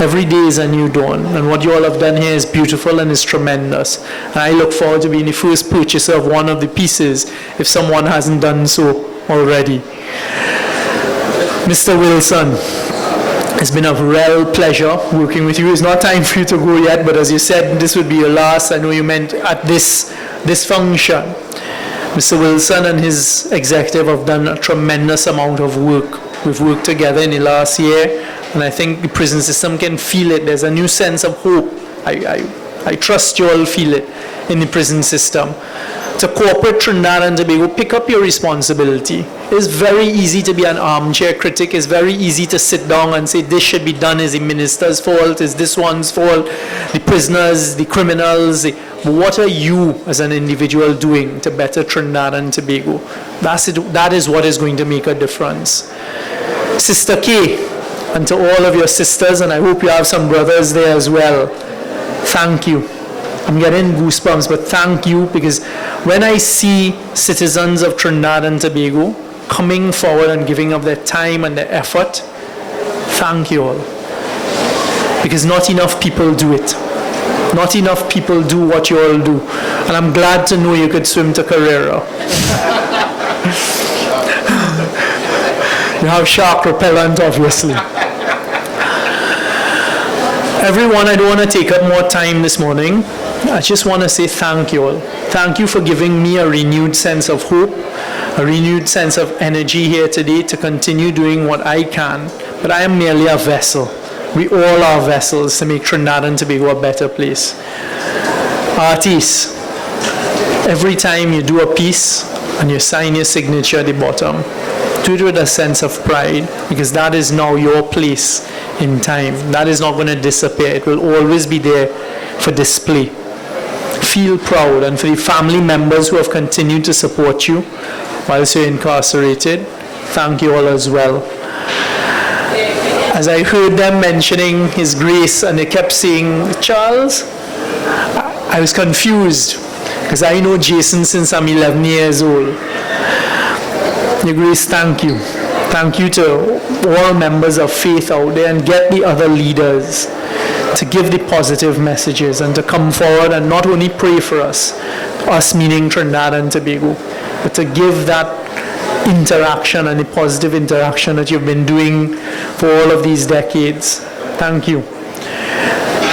Every day is a new dawn, and what you all have done here is beautiful and is tremendous. And I look forward to being the first purchaser of one of the pieces if someone hasn't done so already. Mr. Wilson, it's been a real pleasure working with you. It's not time for you to go yet, but as you said, this would be your last. I know you meant at this function. Mr. Wilson and his executive have done a tremendous amount of work. We've worked together in the last year, and I think the prison system can feel it. There's a new sense of hope. I trust you all feel it in the prison system. To corporate Trinidad and Tobago, pick up your responsibility. It's very easy to be an armchair critic. It's very easy to sit down and say this should be done, is the minister's fault, is this one's fault, the prisoners, the criminals. But what are you as an individual doing to better Trinidad and Tobago? That is what is going to make a difference. Sister Kay, and to all of your sisters, and I hope you have some brothers there as well, thank you. I'm getting goosebumps, but thank you, because when I see citizens of Trinidad and Tobago coming forward and giving up their time and their effort, thank you all. Because not enough people do it. Not enough people do what you all do. And I'm glad to know you could swim to Carrera. You have shark repellent, obviously. Everyone, I don't want to take up more time this morning. I just want to say thank you all. Thank you for giving me a renewed sense of hope, a renewed sense of energy here today to continue doing what I can. But I am merely a vessel. We all are vessels to make Trinidad and Tobago a better place. Artists, every time you do a piece and you sign your signature at the bottom, do it with a sense of pride, because that is now your place in time. That is not going to disappear. It will always be there for display. Feel proud, and for the family members who have continued to support you whilst you're incarcerated, thank you all as well. As I heard them mentioning His Grace, and they kept saying Charles, I was confused, because I know Jason since I'm 11 years old. Your Grace, thank you. Thank you to all members of faith out there, and get the other leaders to give the positive messages and to come forward and not only pray for us meaning Trinidad and Tobago, but to give that interaction and the positive interaction that you've been doing for all of these decades. Thank you.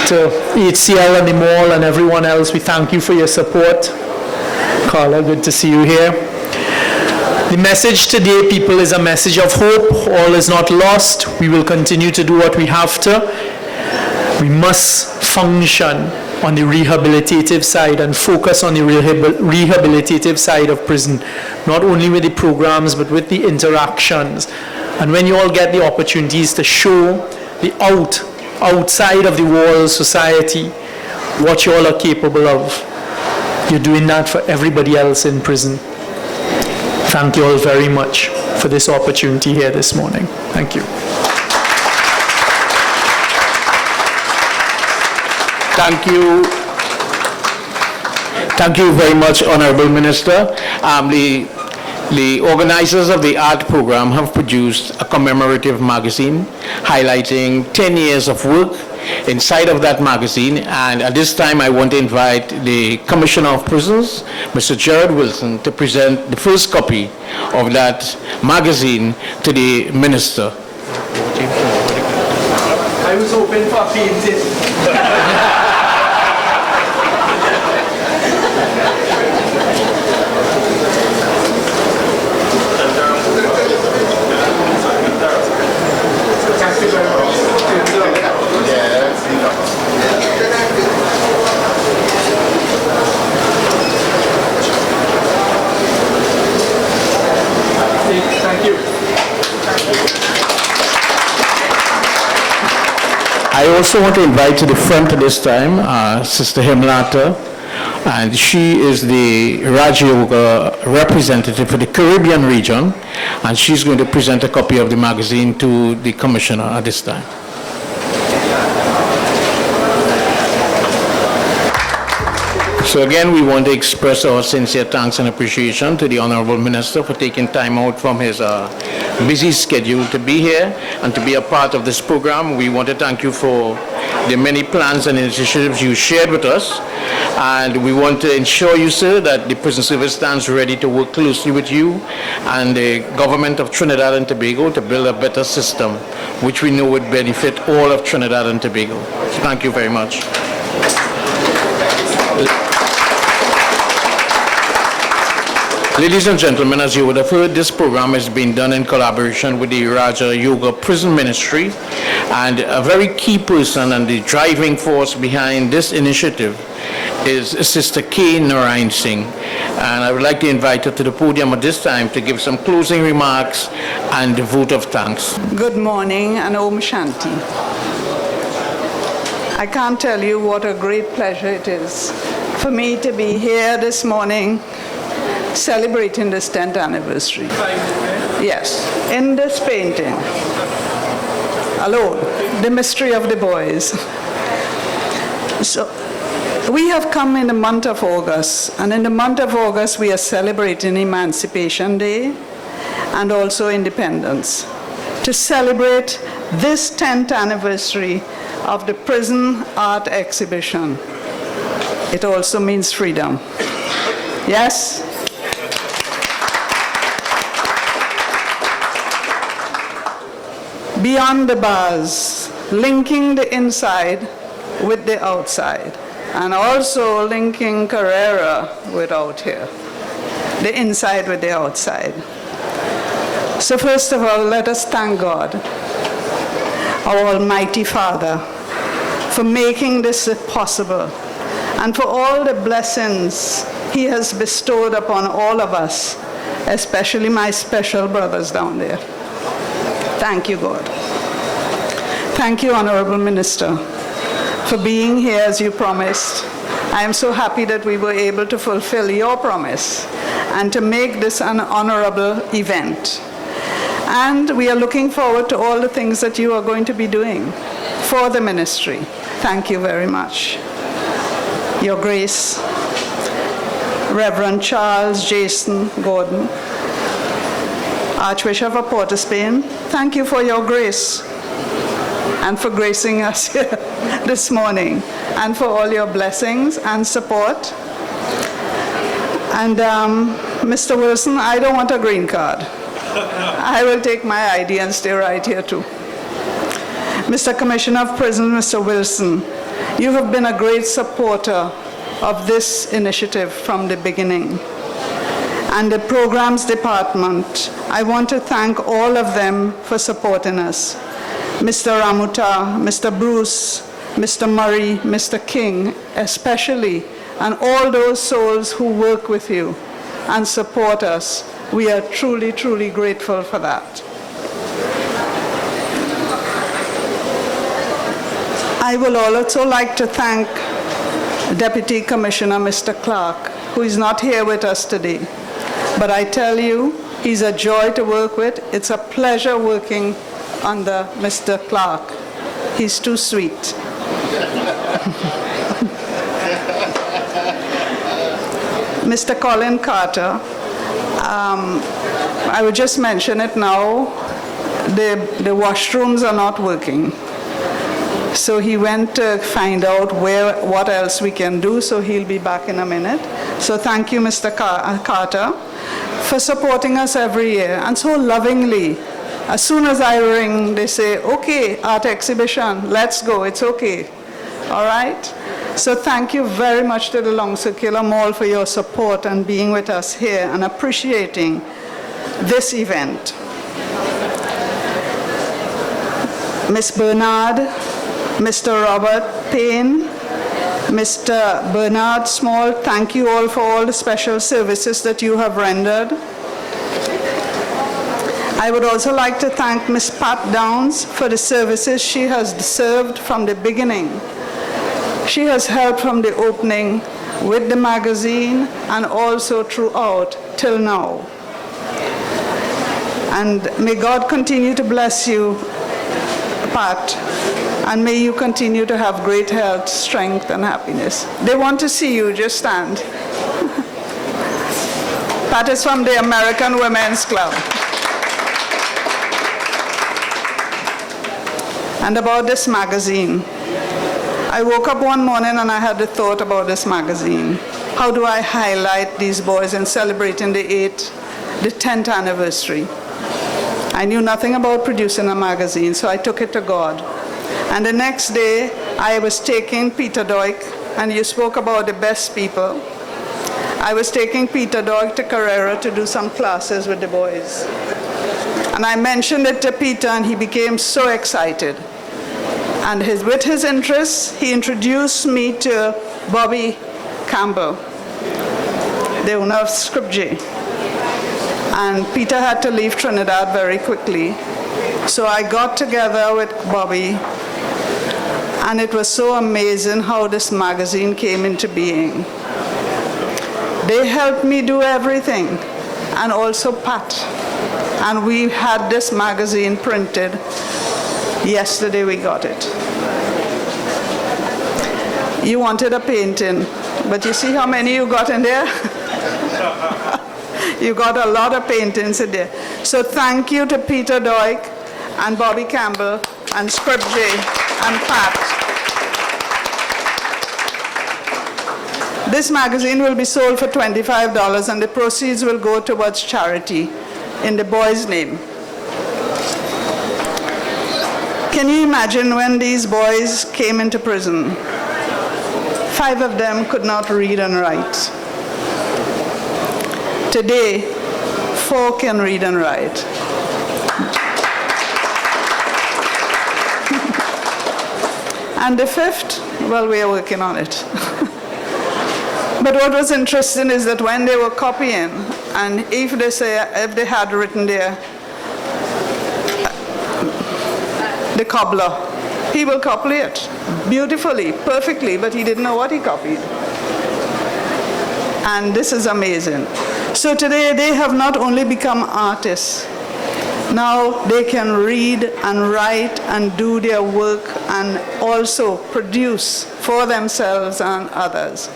To HCL and the mall and everyone else, we thank you for your support. Carla, good to see you here. The message today, people, is a message of hope. All is not lost. We will continue to do what we have to. We must function on the rehabilitative side and focus on the rehabilitative side of prison, not only with the programs but with the interactions. And when you all get the opportunities to show the outside of the walls society what you all are capable of, you're doing that for everybody else in prison. Thank you all very much for this opportunity here this morning. Thank you. Thank you. Thank you very much, Honorable Minister. The organizers of the art program have produced a commemorative magazine highlighting 10 years of work inside of that magazine. And at this time, I want to invite the Commissioner of Prisons, Mr. Gerard Wilson, to present the first copy of that magazine to the Minister. I was hoping for painting. Thank you. I also want to invite to the front at this time Sister Hemlata, and she is the Raja Yoga representative for the Caribbean region, and she's going to present a copy of the magazine to the commissioner at this time. So again, we want to express our sincere thanks and appreciation to the Honorable Minister for taking time out from his busy schedule to be here and to be a part of this program. We want to thank you for the many plans and initiatives you shared with us. And we want to ensure you, sir, that the prison service stands ready to work closely with you and the government of Trinidad and Tobago to build a better system, which we know would benefit all of Trinidad and Tobago. So thank you very much. Ladies and gentlemen, as you would have heard, this program is being done in collaboration with the Raja Yoga Prison Ministry, and a very key person and the driving force behind this initiative is Sister K. Narayan Singh. And I would like to invite her to the podium at this time to give some closing remarks and a vote of thanks. Good morning and Om Shanti. I can't tell you what a great pleasure it is for me to be here this morning celebrating this 10th anniversary. Yes, in this painting alone, the mystery of the boys. So we have come in the month of August, and in the month of August we are celebrating Emancipation Day and also Independence, to celebrate this 10th anniversary of the prison art exhibition. It also means freedom. Yes? Beyond the bars, linking the inside with the outside, and also linking Carrera with out here, the inside with the outside. So first of all, let us thank God, our Almighty Father, for making this possible, and for all the blessings He has bestowed upon all of us, especially my special brothers down there. Thank you, God. Thank you, Honorable Minister, for being here as you promised. I am so happy that we were able to fulfill your promise and to make this an honorable event. And we are looking forward to all the things that you are going to be doing for the ministry. Thank you very much. Your Grace, Reverend Charles Jason Gordon, Archbishop of Port of Spain, thank you for your grace and for gracing us here this morning, and for all your blessings and support. And Mr. Wilson, I don't want a green card. I will take my ID and stay right here too. Mr. Commissioner of Prisons, Mr. Wilson, you have been a great supporter of this initiative from the beginning. And the Programs Department, I want to thank all of them for supporting us. Mr. Ramuta, Mr. Bruce, Mr. Murray, Mr. King, especially, and all those souls who work with you and support us. We are truly, truly grateful for that. I would also like to thank Deputy Commissioner Mr. Clark, who is not here with us today. But I tell you, he's a joy to work with. It's a pleasure working under Mr. Clark. He's too sweet. Mr. Colin Carter, I would just mention it now, the washrooms are not working. So he went to find out what else we can do, so he'll be back in a minute. So thank you, Mr. Carter, for supporting us every year, and so lovingly. As soon as I ring, they say, okay, art exhibition, let's go, it's okay. All right? So thank you very much to the Long Circular Mall for your support and being with us here and appreciating this event. Ms. Bernard, Mr. Robert Payne, Mr. Bernard Small, thank you all for all the special services that you have rendered. I I would also like to thank Ms. Pat Downs for the services she has served from the beginning. She has helped from the opening with the magazine and also throughout till now. And may God continue to bless you, Pat, and may you continue to have great health, strength, and happiness. They want to see you, just stand. Pat is from the American Women's Club. And about this magazine. I woke up one morning and I had the thought about this magazine. How do I highlight these boys in celebrating the 10th anniversary? I knew nothing about producing a magazine, so I took it to God. And the next day, I was taking Peter Doik, and you spoke about the best people. I was taking Peter Doik to Carrera to do some classes with the boys. And I mentioned it to Peter, and he became so excited. And with his interest, he introduced me to Bobby Campbell, the owner of SCOREBOARD. And Peter had to leave Trinidad very quickly. So I got together with Bobby, and it was so amazing how this magazine came into being. They helped me do everything, and also Pat. And we had this magazine printed. Yesterday we got it. You wanted a painting, but you see how many you got in there? You got a lot of paintings in there. So thank you to Peter Doik and Bobby Campbell and SCOREBOARD and Pat. This magazine will be sold for $25 and the proceeds will go towards charity in the boys' name. Can you imagine when these boys came into prison? 5 of them could not read and write. Today, 4 can read and write. And the 5th, well, we are working on it. But what was interesting is that when they were copying, and if they had written there, the cobbler, he will copy it beautifully, perfectly, but he didn't know what he copied. And this is amazing. So today they have not only become artists, now they can read and write and do their work and also produce for themselves and others.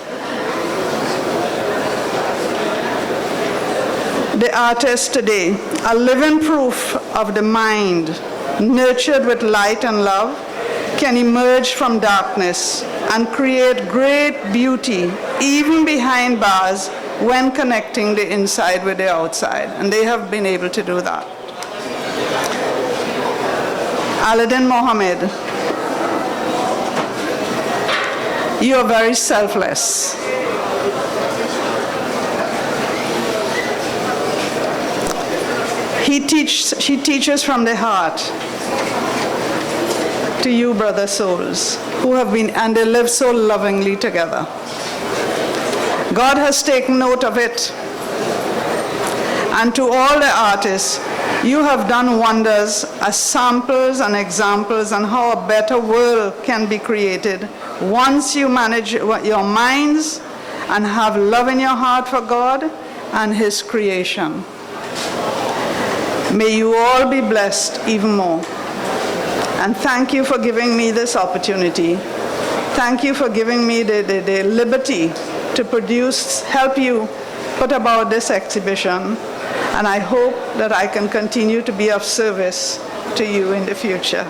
The artists today are living proof of the mind, nurtured with light and love, can emerge from darkness and create great beauty even behind bars when connecting the inside with the outside. And they have been able to do that. Aladdin Mohammed, you are very selfless. She teaches from the heart to you, brother souls, who have been, and they live so lovingly together. God has taken note of it. And to all the artists, you have done wonders as samples and examples on how a better world can be created once you manage your minds and have love in your heart for God and His creation. May you all be blessed even more. And thank you for giving me this opportunity. Thank you for giving me the liberty to produce, help you put about this exhibition. And I hope that I can continue to be of service to you in the future.